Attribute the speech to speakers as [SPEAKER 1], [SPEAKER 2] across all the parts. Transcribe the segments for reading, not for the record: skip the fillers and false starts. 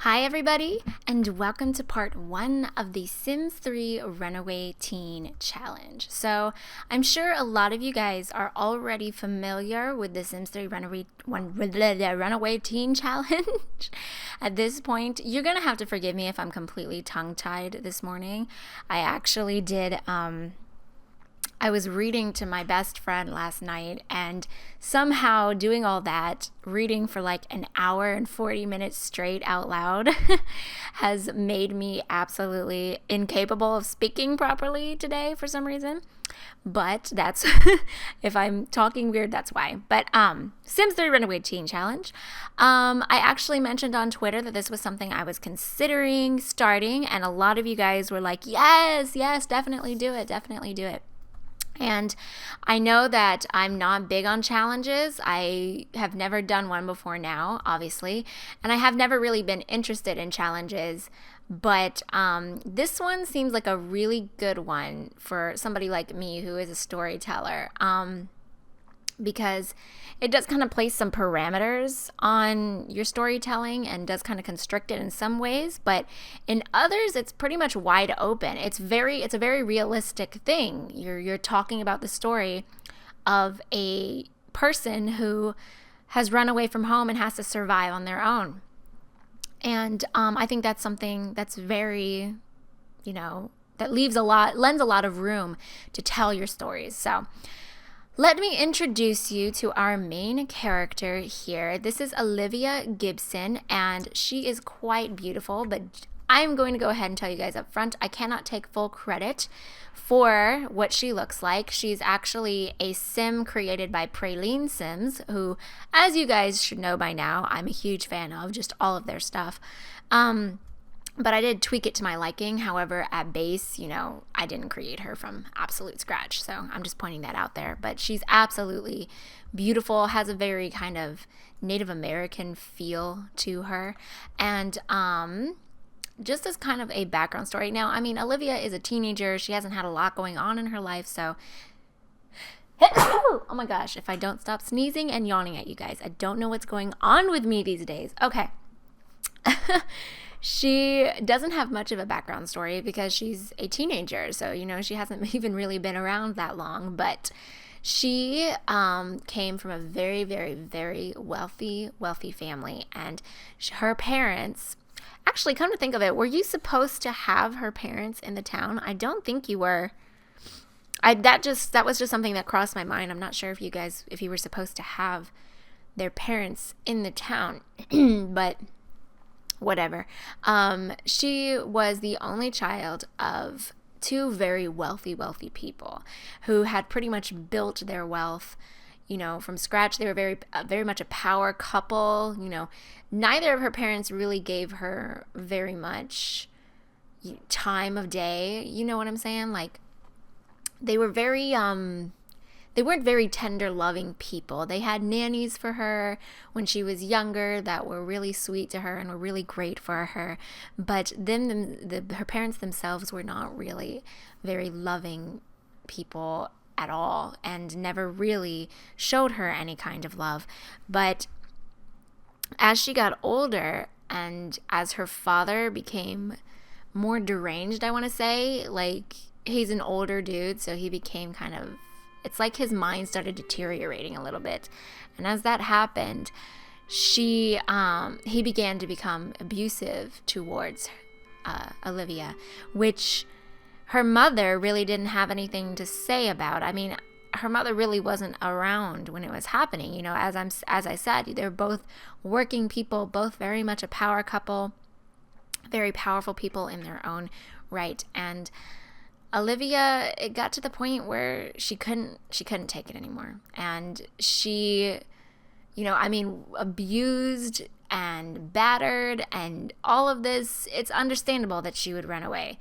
[SPEAKER 1] Hi everybody, and welcome to part 1 of the Sims 3 Runaway Teen Challenge. So, I'm sure a lot of you guys are already familiar with the Sims 3 Runaway Teen Challenge. At this point, you're going to have to forgive me if I'm completely tongue-tied this morning. I actually did I was reading to my best friend last night, and somehow doing all that, reading for like an hour and 40 minutes straight out loud has made me absolutely incapable of speaking properly today for some reason. But that's, if I'm talking weird, that's why. But Sims 3 Runaway Teen Challenge. I actually mentioned on Twitter that this was something I was considering starting, and a lot of you guys were like, yes, definitely do it, definitely do it. And I know that I'm not big on challenges. I have never done one before now, obviously, and I have never really been interested in challenges, but this one seems like a really good one for somebody like me who is a storyteller. Because it does kind of place some parameters on your storytelling and does kind of constrict it in some ways, but in others it's pretty much wide open. It's a very realistic thing. You're talking about the story of a person who has run away from home and has to survive on their own. And I think that's something that's very, that lends a lot of room to tell your stories. So let me introduce you to our main character here. This is Olivia Gibson, and she is quite beautiful, but I'm going to go ahead and tell you guys up front, I cannot take full credit for what she looks like. She's actually a sim created by Praline Sims, who, as you guys should know by now, I'm a huge fan of, just all of their stuff. But I did tweak it to my liking. However, at base, I didn't create her from absolute scratch. So I'm just pointing that out there. But she's absolutely beautiful, has a very kind of Native American feel to her. And just as kind of a background story. Now, Olivia is a teenager. She hasn't had a lot going on in her life. So, oh my gosh, if I don't stop sneezing and yawning at you guys, I don't know what's going on with me these days. Okay. She doesn't have much of a background story because she's a teenager, so she hasn't even really been around that long, but she came from a very, very, very wealthy family, and her parents, actually, come to think of it, were you supposed to have her parents in the town? I don't think you were. That was just something that crossed my mind. I'm not sure if you were supposed to have their parents in the town, but whatever. She was the only child of two very wealthy people who had pretty much built their wealth, from scratch. They were very much a power couple. Neither of her parents really gave her very much time of day. You know what I'm saying? Like, they were they weren't very tender, loving people. They had nannies for her when she was younger that were really sweet to her and were really great for her. But her parents themselves were not really very loving people at all and never really showed her any kind of love. But as she got older and as her father became more deranged, I want to say, like, he's an older dude, so he became kind of, it's like his mind started deteriorating a little bit. And as that happened, he began to become abusive towards Olivia, which her mother really didn't have anything to say about. Her mother really wasn't around when it was happening. As I said, they're both working people, both very much a power couple, very powerful people in their own right. And Olivia, it got to the point where she couldn't take it anymore. And she, abused and battered and all of this, it's understandable that she would run away.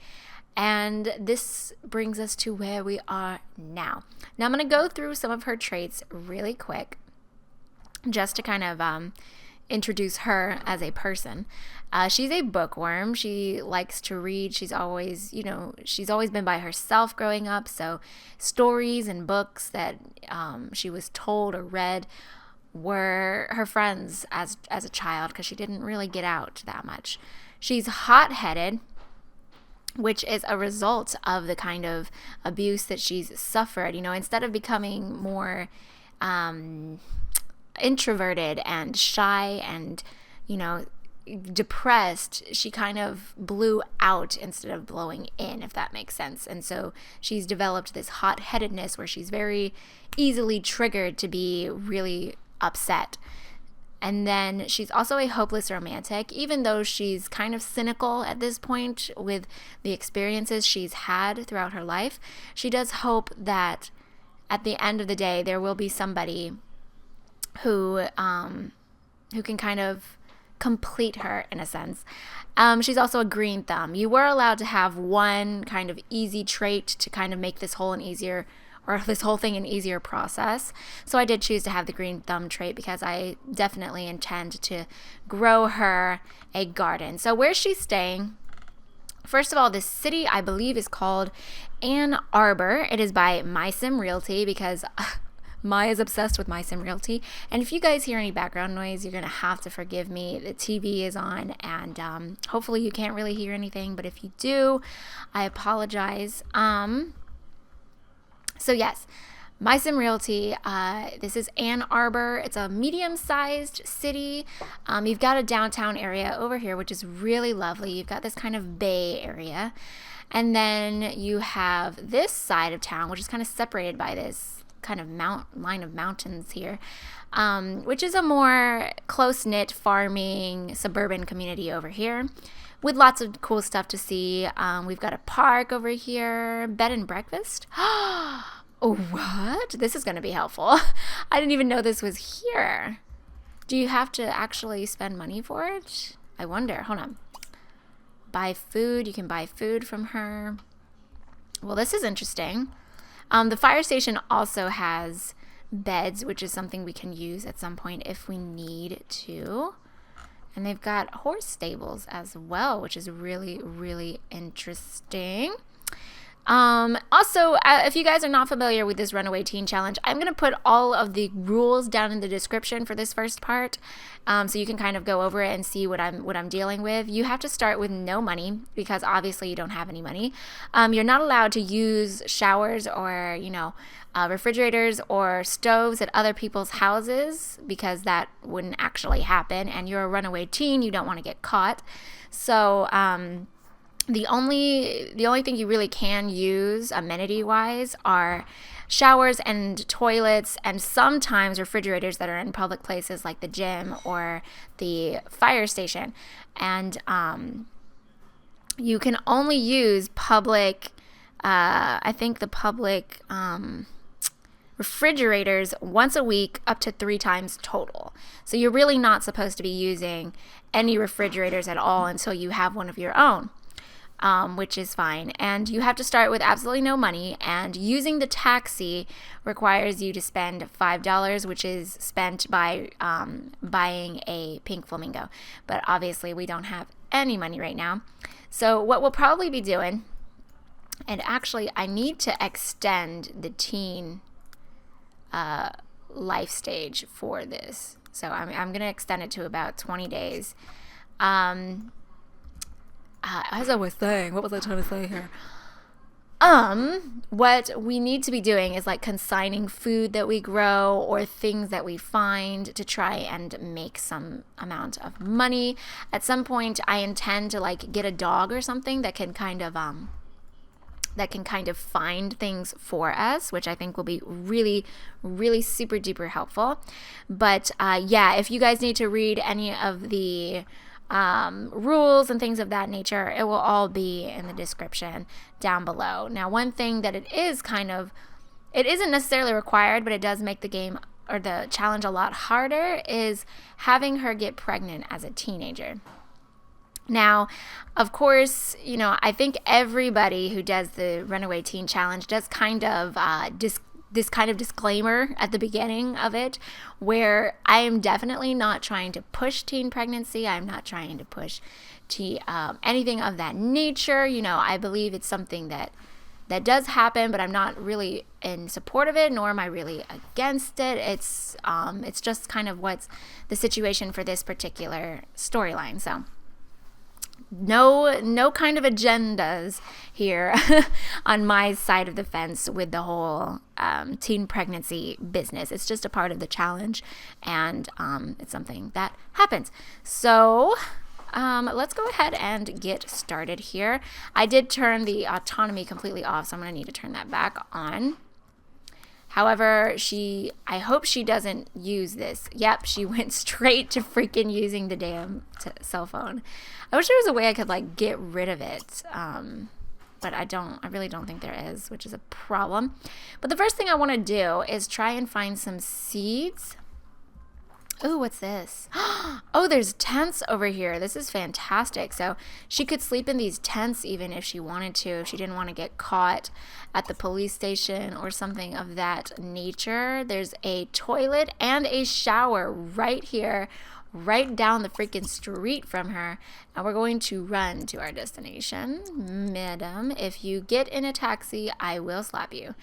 [SPEAKER 1] And this brings us to where we are now. Now I'm going to go through some of her traits really quick just to kind of introduce her as a person. She's a bookworm. She likes to read. She's always been by herself growing up. So stories and books that she was told or read were her friends as a child, because she didn't really get out that much. She's hot-headed, which is a result of the kind of abuse that she's suffered. Instead of becoming more introverted and shy and, depressed, she kind of blew out instead of blowing in, if that makes sense. And so she's developed this hot-headedness where she's very easily triggered to be really upset. And then she's also a hopeless romantic, even though she's kind of cynical at this point with the experiences she's had throughout her life. She does hope that at the end of the day, there will be somebody who can kind of complete her, in a sense. She's also a green thumb. You were allowed to have one kind of easy trait to kind of make this whole thing an easier process. So I did choose to have the green thumb trait because I definitely intend to grow her a garden. So where's she staying? First of all, this city, I believe, is called Ann Arbor. It is by MySim Realty, because Maya's obsessed with MySim Realty. And if you guys hear any background noise, you're going to have to forgive me. The TV is on, and hopefully you can't really hear anything. But if you do, I apologize. So yes, MySim Realty, this is Ann Arbor. It's a medium-sized city. You've got a downtown area over here, which is really lovely. You've got this kind of bay area. And then you have this side of town, which is kind of separated by this kind of line of mountains here, which is a more close-knit farming suburban community over here, with lots of cool stuff to see. We've got a park over here, bed and breakfast. Oh, what? This is going to be helpful. I didn't even know this was here. Do you have to actually spend money for it? I wonder. Hold on. Buy food. You can buy food from her. Well, this is interesting. The fire station also has beds, which is something we can use at some point if we need to. And they've got horse stables as well, which is really, really interesting. Also, if you guys are not familiar with this Runaway Teen Challenge, I'm going to put all of the rules down in the description for this first part, so you can kind of go over it and see what I'm dealing with. You have to start with no money, because obviously you don't have any money. You're not allowed to use showers or, refrigerators or stoves at other people's houses, because that wouldn't actually happen, and you're a runaway teen, you don't want to get caught. So, The only thing you really can use amenity-wise are showers and toilets, and sometimes refrigerators that are in public places like the gym or the fire station. And you can only use public, refrigerators once a week, up to 3 times total. So you're really not supposed to be using any refrigerators at all until you have one of your own. Which is fine. And you have to start with absolutely no money, and using the taxi requires you to spend $5, which is spent by buying a pink flamingo. But obviously we don't have any money right now. So what we'll probably be doing, and actually I need to extend the teen life stage for this. So I'm going to extend it to about 20 days. As I was saying, what was I trying to say here? What we need to be doing is like consigning food that we grow or things that we find to try and make some amount of money. At some point, I intend to like get a dog or something that can kind of find things for us, which I think will be really, really super duper helpful. But yeah, if you guys need to read any of the rules and things of that nature, it will all be in the description down below. Now, one thing that it isn't necessarily required, but it does make the game or the challenge a lot harder, is having her get pregnant as a teenager. Now, of course, I think everybody who does the Runaway Teen Challenge does kind of this kind of disclaimer at the beginning of it, where I am definitely not trying to push teen pregnancy. I'm not trying to push anything of that nature. I believe it's something that does happen, but I'm not really in support of it, nor am I really against it. It's just kind of what's the situation for this particular storyline. So no kind of agendas here on my side of the fence with the whole teen pregnancy business. It's just a part of the challenge, and it's something that happens. So let's go ahead and get started here. I did turn the autonomy completely off, so I'm going to need to turn that back on. However, I hope she doesn't use this. Yep, she went straight to freaking using the damn cell phone. I wish there was a way I could like get rid of it. But I really don't think there is, which is a problem. But the first thing I want to do is try and find some seeds. Oh, what's this? Oh, there's tents over here. This is fantastic. So she could sleep in these tents even if she wanted to, if she didn't want to get caught at the police station or something of that nature. There's a toilet and a shower right here, right down the freaking street from her. And we're going to run to our destination. Madam, if you get in a taxi, I will slap you.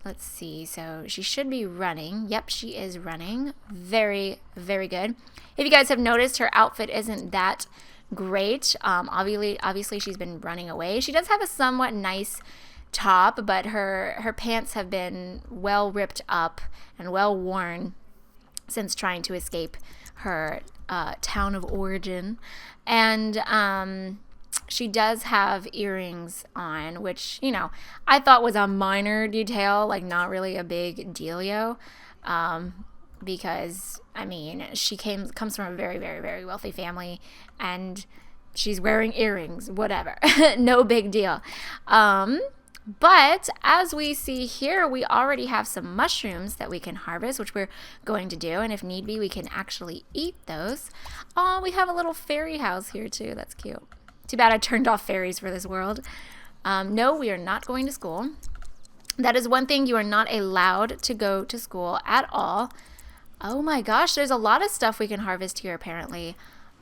[SPEAKER 1] Let's see. So she should be running. Yep, she is running. Very, very good. If you guys have noticed, her outfit isn't that great. Obviously she's been running away. She does have a somewhat nice top, but her pants have been well ripped up and well worn since trying to escape her town of origin. And she does have earrings on, which, I thought was a minor detail, like not really a big dealio. Because, she comes from a very, very, very wealthy family, and she's wearing earrings, whatever. No big deal. But as we see here, we already have some mushrooms that we can harvest, which we're going to do. And if need be, we can actually eat those. Oh, we have a little fairy house here too. That's cute. Too bad I turned off fairies for this world. No, we are not going to school. That is one thing. You are not allowed to go to school at all. Oh my gosh, there's a lot of stuff we can harvest here apparently.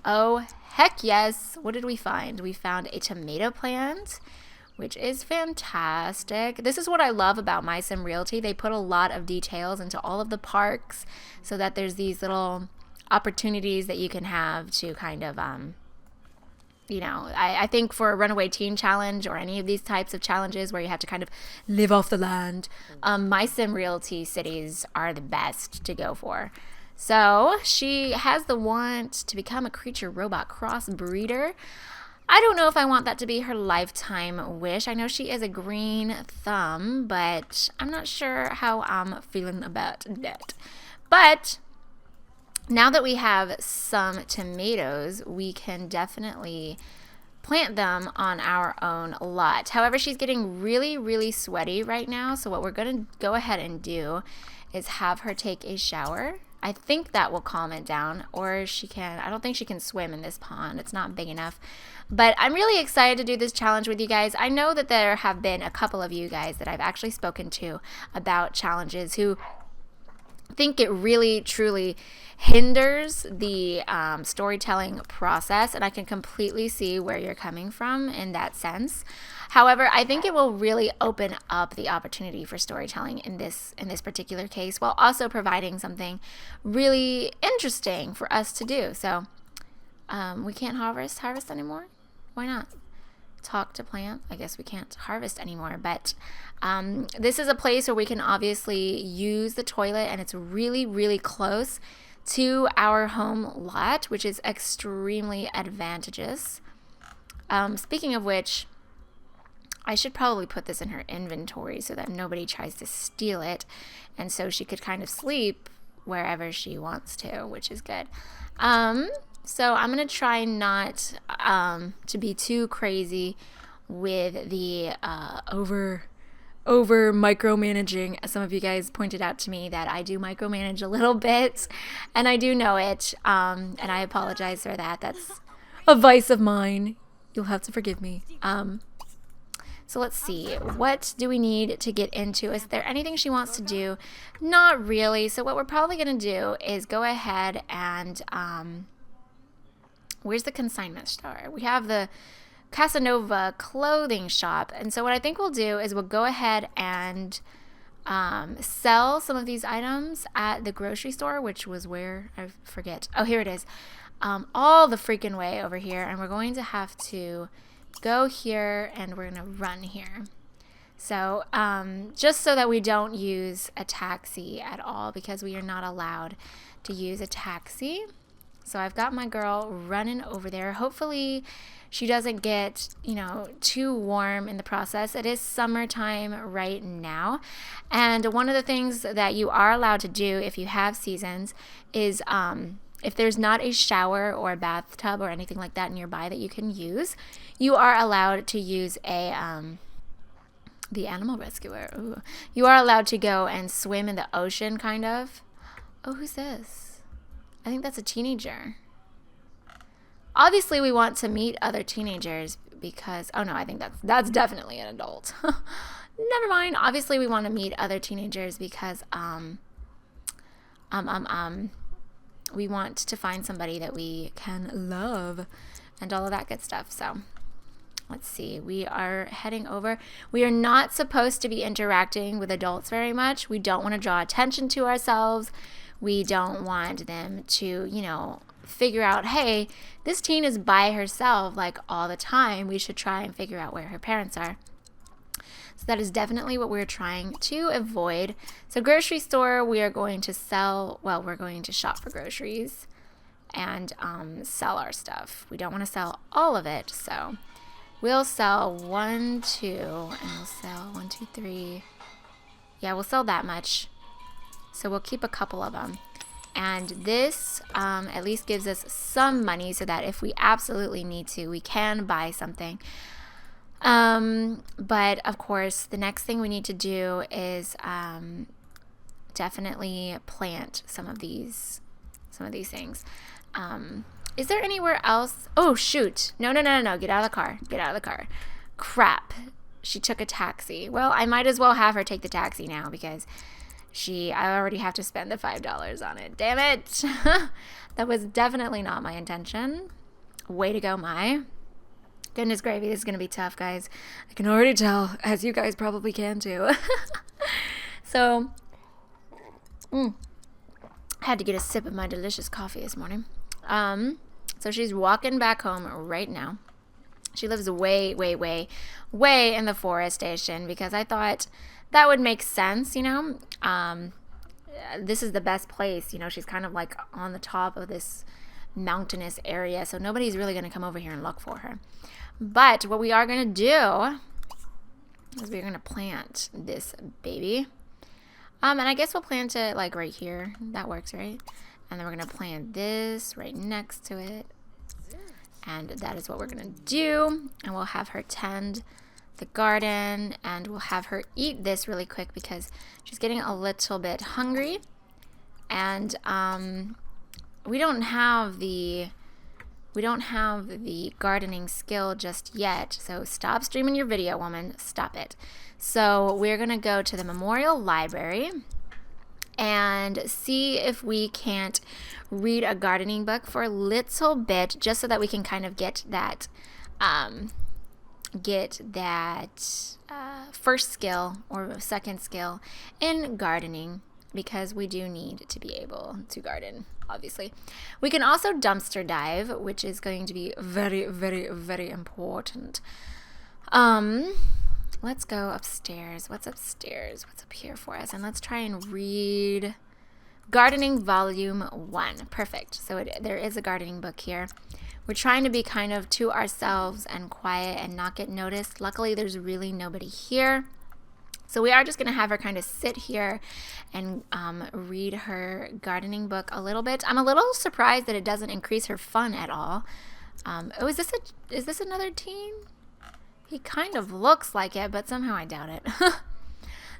[SPEAKER 1] Oh, heck yes. What did we find? We found a tomato plant, which is fantastic. This is what I love about My Sim Realty. They put a lot of details into all of the parks so that there's these little opportunities that you can have to kind of I think for a Runaway Teen challenge or any of these types of challenges where you have to kind of live off the land, My Sim Realty cities are the best to go for. So she has the want to become a creature robot crossbreeder. I don't know if I want that to be her lifetime wish. I know she is a green thumb, but I'm not sure how I'm feeling about that. But now that we have some tomatoes, we can definitely plant them on our own lot. However, she's getting really, really sweaty right now. So what we're going to go ahead and do is have her take a shower. I think that will calm it down, or I don't think she can swim in this pond. It's not big enough. But I'm really excited to do this challenge with you guys. I know that there have been a couple of you guys that I've actually spoken to about challenges who think it really, truly hinders the storytelling process, and I can completely see where you're coming from in that sense. However, I think it will really open up the opportunity for storytelling in this particular case, while also providing something really interesting for us to do. So we can't harvest anymore. Why not? Talk to plant. I guess we can't harvest anymore, but this is a place where we can obviously use the toilet, and it's really, really close to our home lot, which is extremely advantageous. Speaking of which, I should probably put this in her inventory so that nobody tries to steal it, and so she could kind of sleep wherever she wants to, which is good. So I'm going to try not to be too crazy with the over micromanaging. Some of you guys pointed out to me that I do micromanage a little bit, and I do know it, and I apologize for that. That's a vice of mine. You'll have to forgive me. So let's see. What do we need to get into? Is there anything she wants to do? Not really. So what we're probably going to do is go ahead and... where's the consignment store? We have the Casanova clothing shop. And so what I think we'll do is we'll go ahead and sell some of these items at the grocery store, which was where, I forget. Oh, here it is. All the freaking way over here. And we're going to have to go here and we're going to run here. So just so that we don't use a taxi at all, because we are not allowed to use a taxi. So I've got my girl running over there. Hopefully she doesn't get, too warm in the process. It is summertime right now. And one of the things that you are allowed to do if you have seasons is if there's not a shower or a bathtub or anything like that nearby that you can use, you are allowed to use the animal rescuer. Ooh. You are allowed to go and swim in the ocean, kind of. Oh, who's this? I think that's a teenager. Obviously, we want to meet other teenagers because, oh no, I think that's definitely an adult. Never mind. Obviously, we want to meet other teenagers because we want to find somebody that we can love and all of that good stuff. So let's see. We are heading over. We are not supposed to be interacting with adults very much. We don't want to draw attention to ourselves. We don't want them to, figure out, hey, this teen is by herself like all the time. We should try and figure out where her parents are. So that is definitely what we're trying to avoid. So grocery store, we are going to we're going to shop for groceries and sell our stuff. We don't want to sell all of it, so we'll sell 1, 2, and we'll sell 1, 2, 3. Yeah, we'll sell that much. So we'll keep a couple of them. And this at least gives us some money so that if we absolutely need to, we can buy something. But of course, the next thing we need to do is definitely plant some of these things. Is there anywhere else? Oh, shoot. No. Get out of the car. Get out of the car. Crap. She took a taxi. Well, I might as well have her take the taxi now because I already have to spend the $5 on it. Damn it. That was definitely not my intention. Way to go, Mai. Goodness gravy, this is going to be tough, guys. I can already tell, as you guys probably can too. So, I had to get a sip of my delicious coffee this morning. So she's walking back home right now. She lives way in the forest station because I thought that would make sense, This is the best place, she's kind of like on the top of this mountainous area, so nobody's really going to come over here and look for her. But what we are going to do is we're going to plant this baby. And I guess we'll plant it like right here. That works, right? And then we're going to plant this right next to it. And that is what we're going to do. And we'll have her tend the garden, and we'll have her eat this really quick because she's getting a little bit hungry. And we don't have the gardening skill just yet. So stop streaming your video, woman. Stop it. So we're going to go to the Memorial Library and see if we can't read a gardening book for a little bit, just so that we can kind of get that first skill or second skill in gardening, because we do need to be able to garden, obviously. We can also dumpster dive, which is going to be very, very, very important. Let's go upstairs. What's upstairs? What's up here for us? And let's try and read Gardening Volume 1. Perfect. So there is a gardening book here. We're trying to be kind of to ourselves and quiet and not get noticed. Luckily, there's really nobody here. So we are just going to have her kind of sit here and read her gardening book a little bit. I'm a little surprised that it doesn't increase her fun at all. Oh, is this another teen? He kind of looks like it, but somehow I doubt it.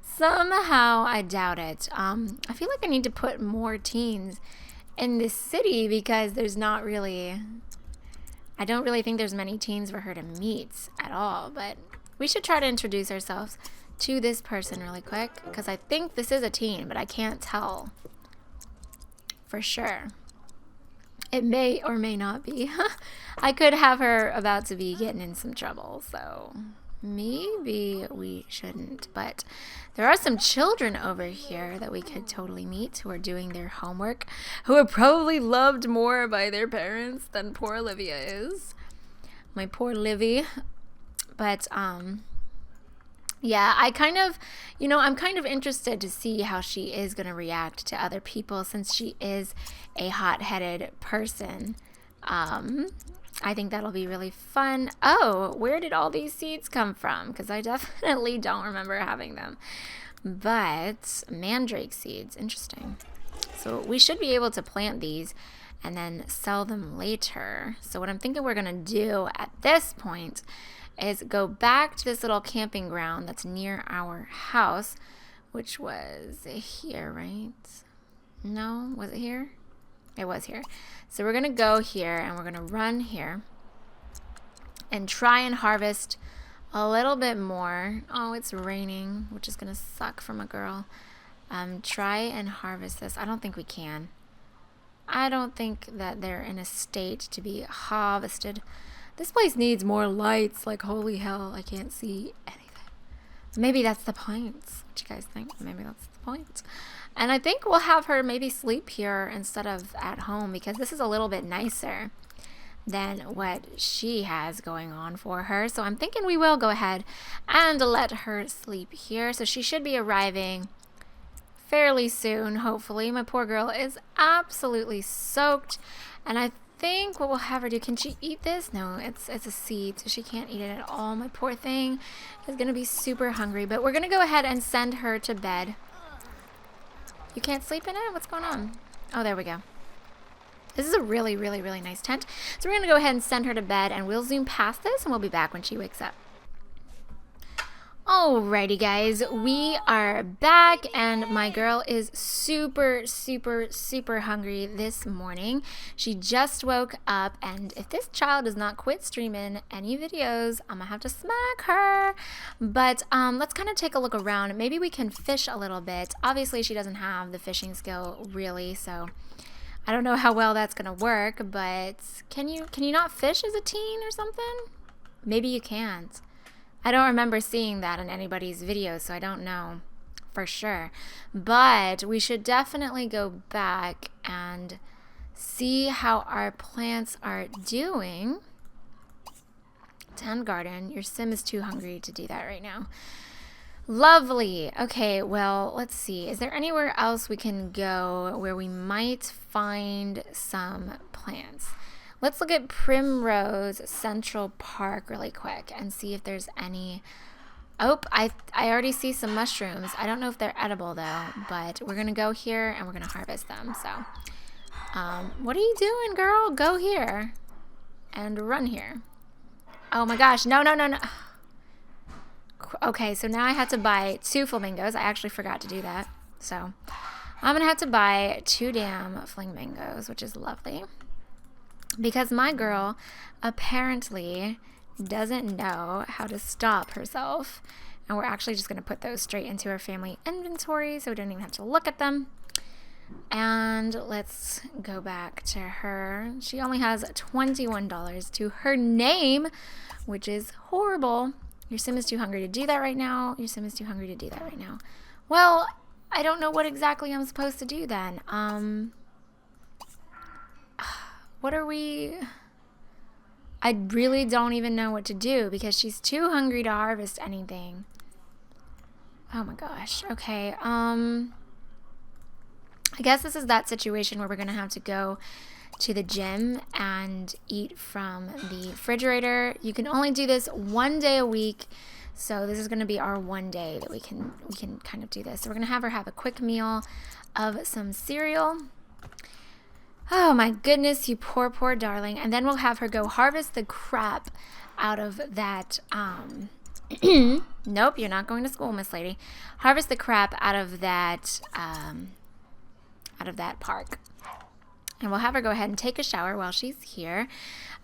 [SPEAKER 1] Somehow I doubt it. I feel like I need to put more teens in this city because there's not really... I don't really think there's many teens for her to meet at all, but we should try to introduce ourselves to this person really quick, because I think this is a teen, but I can't tell for sure. It may or may not be. I could have her about to be getting in some trouble, so maybe we shouldn't. But there are some children over here that we could totally meet who are doing their homework, who are probably loved more by their parents than poor Olivia is. My poor Livy. But, yeah, I'm kind of interested to see how she is going to react to other people since she is a hot-headed person. I think that'll be really fun. Oh, where did all these seeds come from? Because I definitely don't remember having them. But mandrake seeds, interesting. So we should be able to plant these and then sell them later. So what I'm thinking we're going to do at this point is go back to this little camping ground that's near our house, which was here, right? No, was it here? It was here. So we're going to go here and we're going to run here and try and harvest a little bit more. Oh, it's raining, which is going to suck from a girl. Try and harvest this. I don't think we can. I don't think that they're in a state to be harvested. This place needs more lights. Like, holy hell, I can't see anything. Maybe that's the point. What you guys think? Maybe that's the point. And I think we'll have her maybe sleep here instead of at home because this is a little bit nicer than what she has going on for her. So I'm thinking we will go ahead and let her sleep here. So she should be arriving fairly soon, hopefully. My poor girl is absolutely soaked. And I think what we'll have her do, can she eat this? No, it's a seed, so she can't eat it at all. My poor thing is going to be super hungry. But we're going to go ahead and send her to bed. You can't sleep in it? What's going on? Oh, there we go. This is a really, really, really nice tent. So we're going to go ahead and send her to bed, and we'll zoom past this, and we'll be back when she wakes up. Alrighty, guys. We are back, and my girl is super, super, super hungry this morning. She just woke up, and if this child does not quit streaming any videos, I'm gonna have to smack her. But let's kind of take a look around. Maybe we can fish a little bit. Obviously, she doesn't have the fishing skill, really, so I don't know how well that's gonna work, but can you not fish as a teen or something? Maybe you can't. I don't remember seeing that in anybody's videos, so I don't know for sure. But we should definitely go back and see how our plants are doing. Tend garden. Your sim is too hungry to do that right now. Lovely. Okay, well, let's see. Is there anywhere else we can go where we might find some plants? Let's look at Primrose Central Park really quick and see if there's any. Oh, I already see some mushrooms. I don't know if they're edible though, but we're going to go here and we're going to harvest them. So, what are you doing, girl? Go here and run here. Oh my gosh. No, no, no, no. Okay, so now I had to buy 2 flamingos. I actually forgot to do that. So, I'm going to have to buy 2 damn flamingos, which is lovely. Because my girl apparently doesn't know how to stop herself. And we're actually just going to put those straight into our family inventory so we don't even have to look at them. And let's go back to her. She only has $21 to her name, which is horrible. Your sim is too hungry to do that right now. Your sim is too hungry to do that right now. Well, I don't know what exactly I'm supposed to do then. What are we? I really don't even know what to do because she's too hungry to harvest anything. Oh my gosh. Okay. I guess this is that situation where we're going to have to go to the gym and eat from the refrigerator. You can only do this 1 day a week. So this is going to be our 1 day that we can kind of do this. So we're going to have her have a quick meal of some cereal. Oh my goodness, you poor, poor darling. And then we'll have her go harvest the crap out of that, nope, you're not going to school, Miss Lady. Harvest the crap out of that park. And we'll have her go ahead and take a shower while she's here.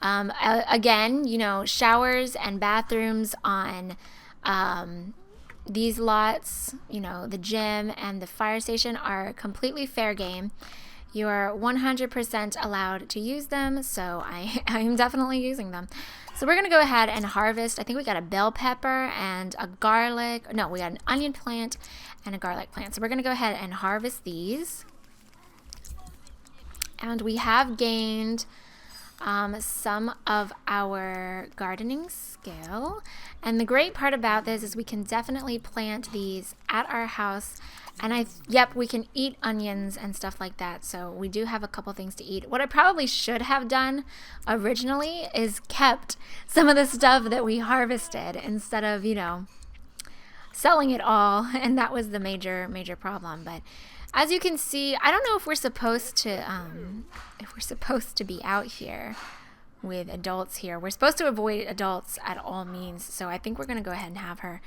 [SPEAKER 1] Again, you know, showers and bathrooms on these lots, you know, the gym and the fire station are completely fair game. You're 100% allowed to use them, so I am definitely using them. So we're going to go ahead and harvest. I think we got a bell pepper and a garlic. No, we got an onion plant and a garlic plant. So we're going to go ahead and harvest these. And we have gained some of our gardening skill. And the great part about this is we can definitely plant these at our house. And yep, we can eat onions and stuff like that. So we do have a couple things to eat. What I probably should have done originally is kept some of the stuff that we harvested instead of, you know, selling it all. And that was the major problem. But as you can see, I don't know if we're supposed to be out here with adults here. We're supposed to avoid adults at all means. So I think we're going to go ahead and have her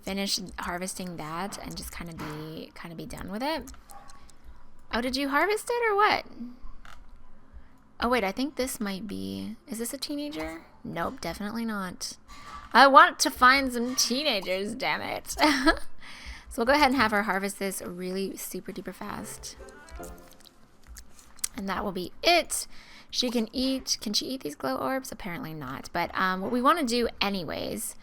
[SPEAKER 1] finish harvesting that and just kind of be done with it. Oh, did you harvest it or what? Oh wait, I think this might be, is this a teenager? Nope, definitely not. I want to find some teenagers, damn it. So we'll go ahead and have her harvest this really super duper fast. And that will be it. She can eat, can she eat these glow orbs? Apparently not. But what we want to do anyways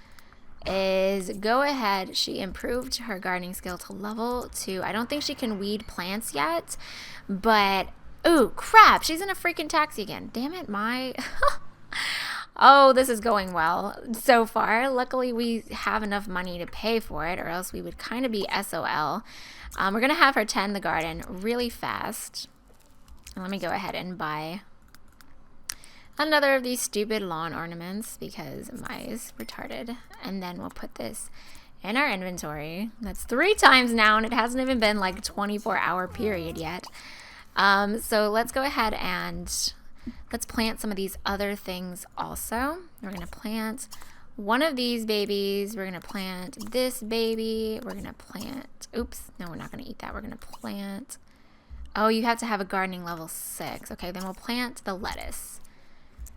[SPEAKER 1] is go ahead. She improved her gardening skill to level 2. I don't think she can weed plants yet, but ooh, crap, she's in a freaking taxi again. Damn it, my oh, this is going well so far. Luckily we have enough money to pay for it, or else we would kind of be SOL. We're gonna have her tend the garden really fast. Let me go ahead and buy another of these stupid lawn ornaments because my is retarded. And then we'll put this in our inventory. That's 3 times now, and it hasn't even been like a 24-hour period yet. So let's go ahead and let's plant some of these other things also. We're going to plant one of these babies. We're going to plant this baby. We're going to plant, oops, no, we're not going to eat that. We're going to plant, oh, you have to have a gardening level 6. Okay, then we'll plant the lettuce.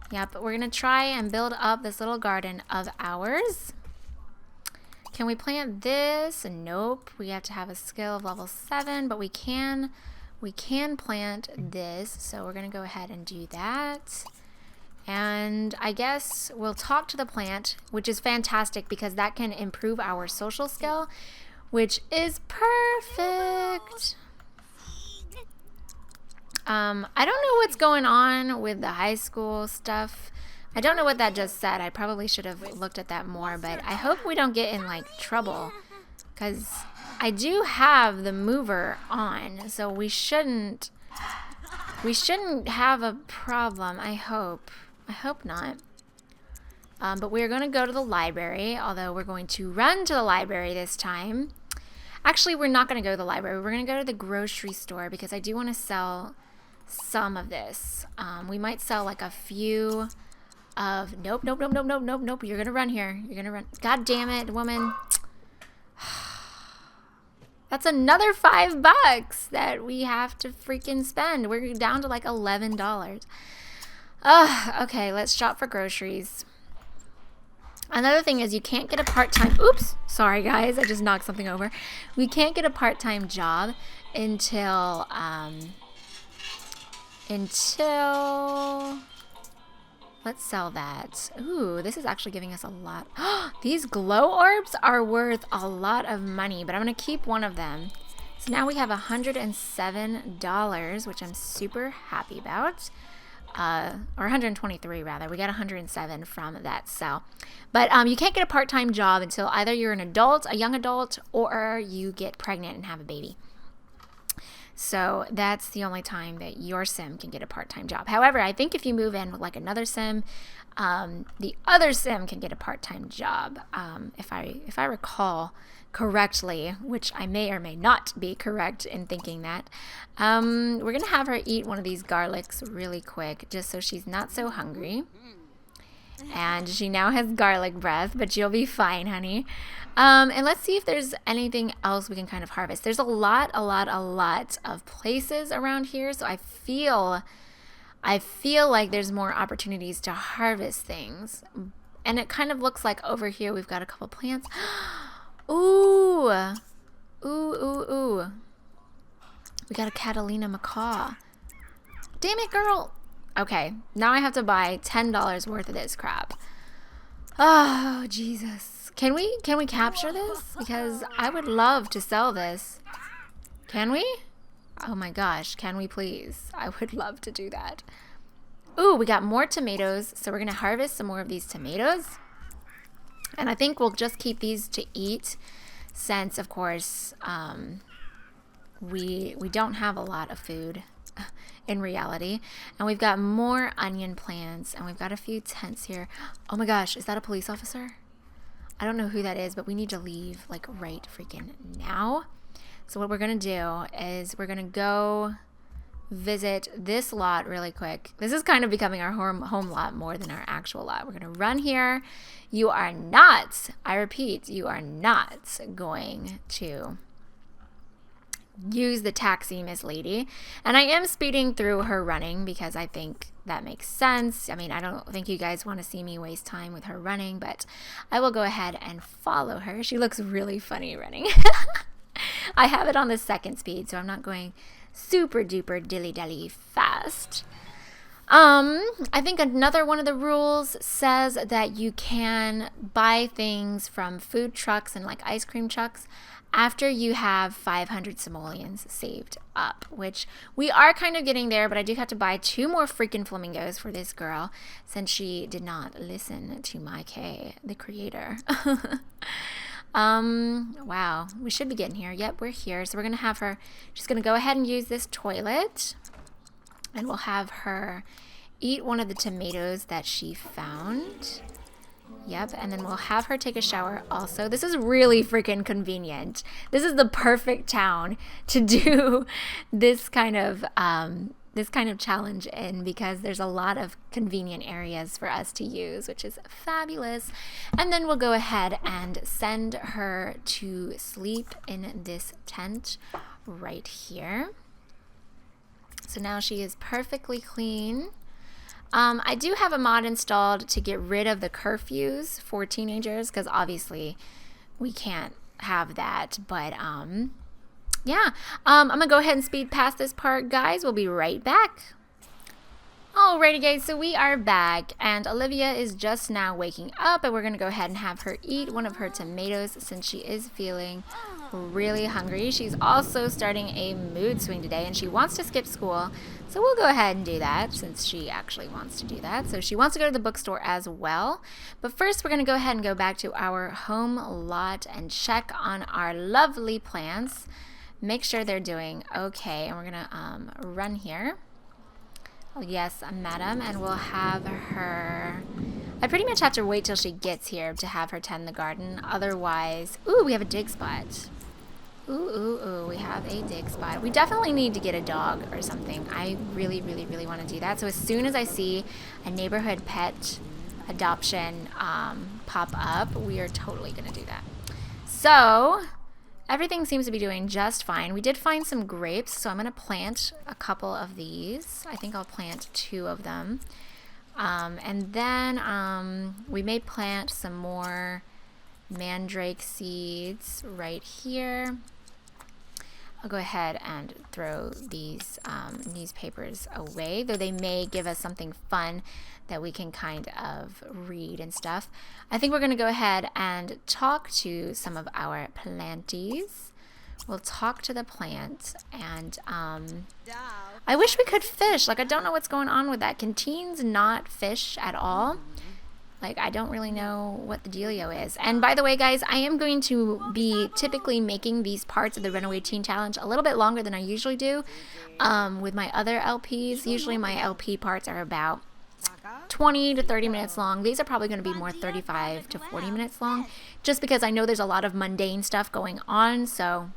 [SPEAKER 1] Yep, we're going to try and build up this little garden of ours. Can we plant this? Nope. We have to have a skill of level 7, but we can plant this. So we're going to go ahead and do that. And I guess we'll talk to the plant, which is fantastic because that can improve our social skill, which is perfect. I don't know what's going on with the high school stuff. I don't know what that just said. I probably should have looked at that more, but I hope we don't get in like trouble because I do have the mover on, so we shouldn't have a problem. I hope not. But we're going to go to the library, although we're going to run to the library this time. Actually, we're not going to go to the library. We're going to go to the grocery store because I do want to sell some of this. We might sell like a few of, nope. You're going to run here. You're going to run. God damn it, woman. That's another $5 that we have to freaking spend. We're down to like $11. Okay, let's shop for groceries. Another thing is you can't get a part-time, oops, sorry guys, I just knocked something over. We can't get a part-time job until, let's sell that. Ooh, this is actually giving us a lot. These glow orbs are worth a lot of money, but I'm going to keep one of them. So now we have $107, which I'm super happy about. Or 123 rather. We got 107 from that sell. But you can't get a part-time job until either you're an adult, a young adult, or you get pregnant and have a baby. So that's the only time that your sim can get a part-time job. However, I think if you move in with like another sim, the other sim can get a part-time job. If I recall correctly, which I may or may not be correct in thinking that. We're gonna have her eat one of these garlics really quick, just so she's not so hungry. And she now has garlic breath, but you'll be fine, honey. And let's see if there's anything else we can kind of harvest. There's a lot of places around here, so I feel like there's more opportunities to harvest things. And it kind of looks like over here we've got a couple plants. Ooh. We got a Catalina macaw. Damn it, girl. Okay, now I have to buy $10 worth of this crap. Oh, Jesus. Can we capture this? Because I would love to sell this. Can we? Oh my gosh, can we please? I would love to do that. Ooh, we got more tomatoes, so we're gonna harvest some more of these tomatoes. And I think we'll just keep these to eat since, of course, we don't have a lot of food in reality. And we've got more onion plants, and we've got a few tents here. Oh my gosh, is that a police officer? I don't know who that is, but we need to leave like right freaking now. So what we're gonna do is we're gonna go visit this lot really quick. This is kind of becoming our home lot more than our actual lot. We're gonna run here. You are not, I repeat, you are not going to use the taxi, Miss Lady. And I am speeding through her running because I think that makes sense. I mean, I don't think you guys want to see me waste time with her running, but I will go ahead and follow her. She looks really funny running. I have it on the second speed, so I'm not going super duper dilly-dally fast. I think another one of the rules says that you can buy things from food trucks and like ice cream trucks after you have 500 simoleons saved up, which we are kind of getting there, but I do have to buy 2 more freaking flamingos for this girl since she did not listen to my the creator. Wow, we should be getting here. Yep, we're here. So we're gonna have her, she's gonna go ahead and use this toilet, and we'll have her eat one of the tomatoes that she found. Yep, and then we'll have her take a shower also. This is really freaking convenient. This is the perfect town to do this kind of challenge in, because there's a lot of convenient areas for us to use, which is fabulous. And then we'll go ahead and send her to sleep in this tent right here. So now she is perfectly clean. I do have a mod installed to get rid of the curfews for teenagers, because obviously we can't have that, but yeah, I'm gonna go ahead and speed past this part, guys. We'll be right back. Alrighty, guys, so we are back, and Olivia is just now waking up, and we're gonna go ahead and have her eat one of her tomatoes since she is feeling really hungry. She's also starting a mood swing today, and she wants to skip school, so we'll go ahead and do that since she actually wants to do that. So she wants to go to the bookstore as well, but first we're gonna go ahead and go back to our home lot and check on our lovely plants, make sure they're doing okay, and we're gonna run here. Yes, madam, and we'll have her, I pretty much have to wait till she gets here to have her tend the garden, otherwise, ooh, we have a dig spot. Ooh, we have a dig spot. We definitely need to get a dog or something. I really want to do that. So as soon as I see a neighborhood pet adoption pop up, we are totally going to do that. So everything seems to be doing just fine. We did find some grapes, so I'm going to plant a couple of these. I think I'll plant 2 of them. And then we may plant some more mandrake seeds right here. I'll go ahead and throw these newspapers away, though they may give us something fun that we can kind of read and stuff. I think we're going to go ahead and talk to some of our planties. We'll talk to the plant, and I wish we could fish. Like, I don't know what's going on with that. Can teens not fish at all? Like, I don't really know what the dealio is. And by the way, guys, I am going to be typically making these parts of the Runaway Teen Challenge a little bit longer than I usually do with my other LPs. Usually my LP parts are about 20 to 30 minutes long. These are probably going to be more 35 to 40 minutes long, just because I know there's a lot of mundane stuff going on, so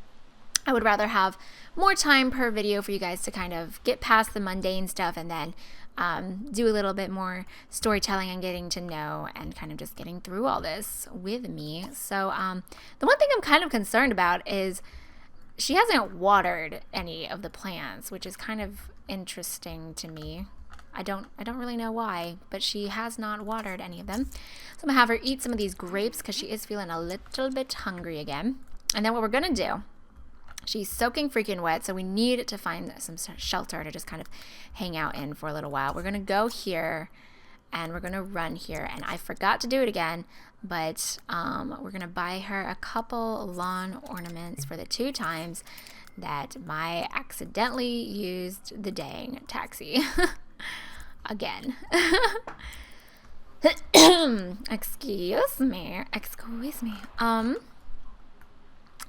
[SPEAKER 1] I would rather have more time per video for you guys to kind of get past the mundane stuff and then do a little bit more storytelling and getting to know and kind of just getting through all this with me. So the one thing I'm kind of concerned about is she hasn't watered any of the plants, which is kind of interesting to me. I don't really know why, but she has not watered any of them. So I'm gonna have her eat some of these grapes because she is feeling a little bit hungry again. And then what we're gonna do, She's soaking freaking wet, so we need to find some shelter to just kind of hang out in for a little while. We're going to go here, and we're going to run here. And I forgot to do it again, but we're going to buy her a couple lawn ornaments for the 2 times that I accidentally used the dang taxi. Again. Excuse me.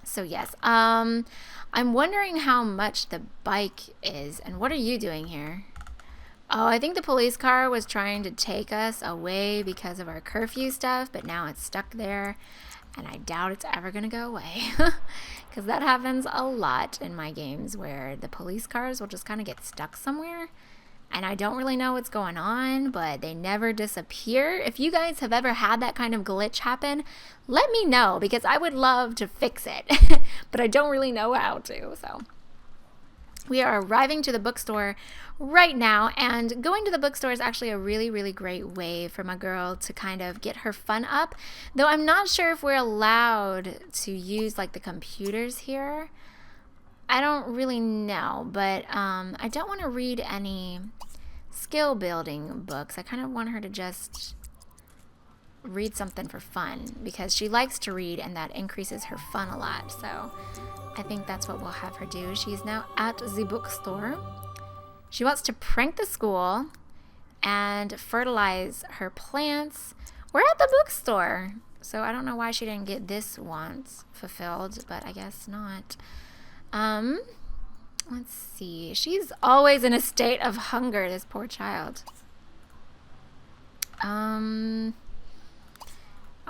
[SPEAKER 1] So yes, I'm wondering how much the bike is, and what are you doing here? Oh, I think the police car was trying to take us away because of our curfew stuff, but now it's stuck there, and I doubt it's ever gonna go away. Because that happens a lot in my games, where the police cars will just kind of get stuck somewhere, and I don't really know what's going on, but they never disappear. If you guys have ever had that kind of glitch happen, let me know, because I would love to fix it, but I don't really know how to. So we are arriving to the bookstore right now, and going to the bookstore is actually a really, really great way for my girl to kind of get her fun up, though I'm not sure if we're allowed to use like the computers here. I don't really know, but I don't want to read any skill building books. I kind of want her to just read something for fun, because she likes to read and that increases her fun a lot. So I think that's what we'll have her do. She's now at the bookstore. She wants to prank the school and fertilize her plants. We're at the bookstore, so I don't know why she didn't get this once fulfilled, but I guess not. Let's see. She's always in a state of hunger, this poor child. I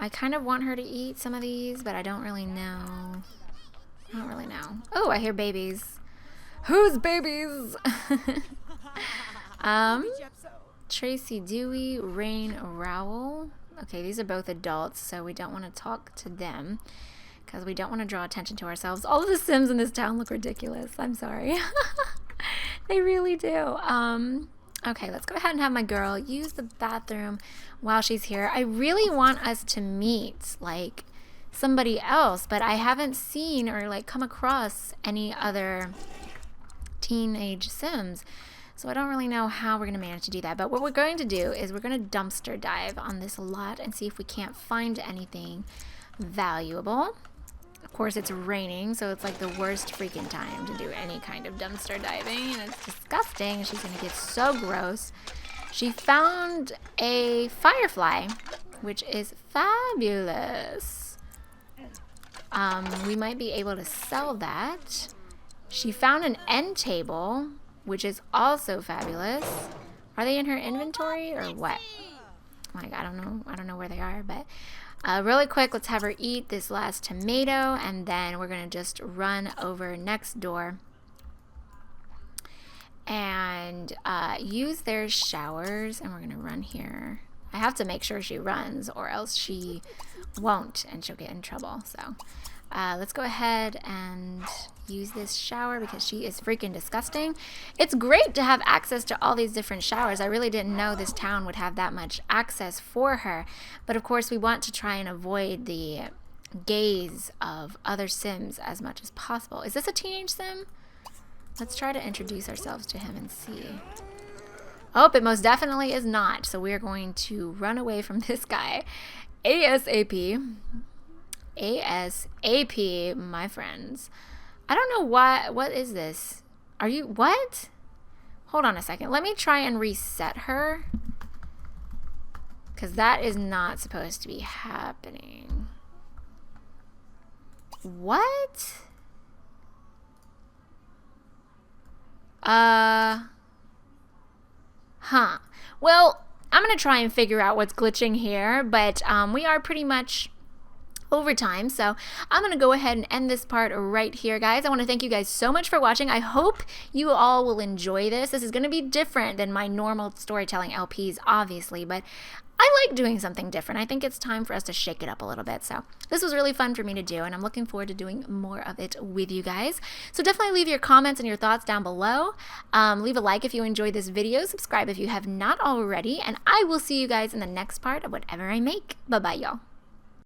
[SPEAKER 1] kind of want her to eat some of these, but I don't really know. I don't really know. Oh, I hear babies. Who's babies? Tracy Dewey, Rain Rowell. Okay, these are both adults, so we don't want to talk to them, because we don't want to draw attention to ourselves. All of the Sims in this town look ridiculous. I'm sorry. They really do. Okay, let's go ahead and have my girl use the bathroom while she's here. I really want us to meet, like, somebody else, but I haven't seen or, like, come across any other teenage Sims. So I don't really know how we're going to manage to do that. But what we're going to do is we're going to dumpster dive on this lot and see if we can't find anything valuable. Of course, it's raining, so it's like the worst freaking time to do any kind of dumpster diving, and it's disgusting. She's gonna get so gross. She found a firefly, which is fabulous. We might be able to sell that. She found an end table, which is also fabulous. Are they in her inventory or what? Like, I don't know. I don't know where they are, but really quick, let's have her eat this last tomato, and then we're gonna just run over next door and use their showers, and we're gonna run here. I have to make sure she runs, or else she won't and she'll get in trouble. So let's go ahead and use this shower, because she is freaking disgusting. It's great to have access to all these different showers. I really didn't know this town would have that much access for her, but of course we want to try and avoid the gaze of other Sims as much as possible. Is this a teenage Sim? Let's try to introduce ourselves to him and see. Oh, it most definitely is not, so we're going to run away from this guy ASAP. ASAP, my friends. I don't know what is this? Are you, what? Hold on a second. Let me try and reset her, because that is not supposed to be happening. What? Huh. Well, I'm gonna try and figure out what's glitching here, but we are pretty much overtime, so I'm gonna go ahead and end this part right here, guys. I want to thank you guys so much for watching. I hope you all will enjoy this. This is gonna be different than my normal storytelling LPs, obviously, but I like doing something different. I think it's time for us to shake it up a little bit. So this was really fun for me to do, and I'm looking forward to doing more of it with you guys. So definitely leave your comments and your thoughts down below. Leave a like if you enjoyed this video. Subscribe if you have not already, and I will see you guys in the next part of whatever I make. Bye-bye, y'all.